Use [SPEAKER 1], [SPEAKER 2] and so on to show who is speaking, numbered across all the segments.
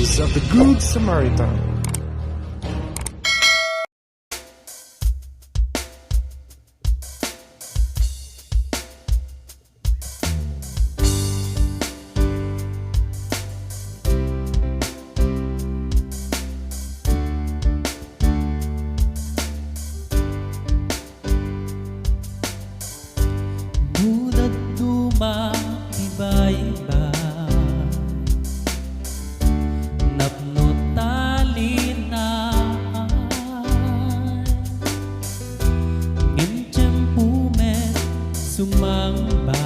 [SPEAKER 1] Voice of the Good Samaritan.
[SPEAKER 2] Muda't dumatiba-iba, napno't talinay, ngintiyang pumet sumambay,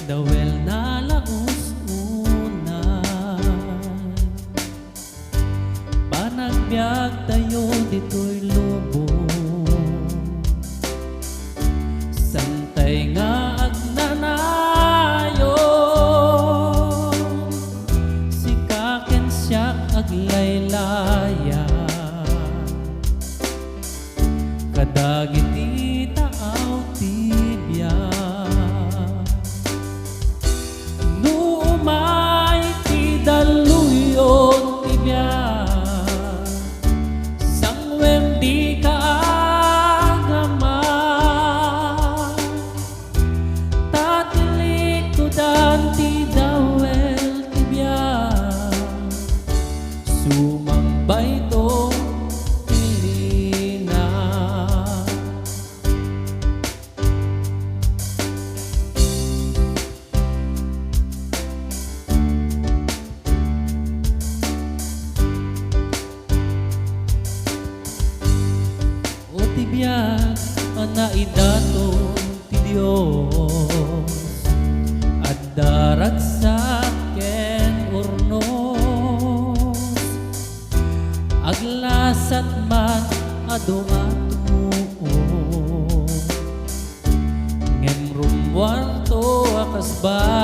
[SPEAKER 2] dawel na laos unay, panagbiag tayo dito'y lubong, santay nga agnanayon, si kaken siyak aglaylaya, kadagiti taaw tibya, nuumay ti daluyon tibya, sangwem di ka danti dawel tibiyang sumambay to pilina. O tibiyang anaidaton ti Diyos, daragsak ken urnos, aglasat man adu-adu, ngem rumwarto akas ba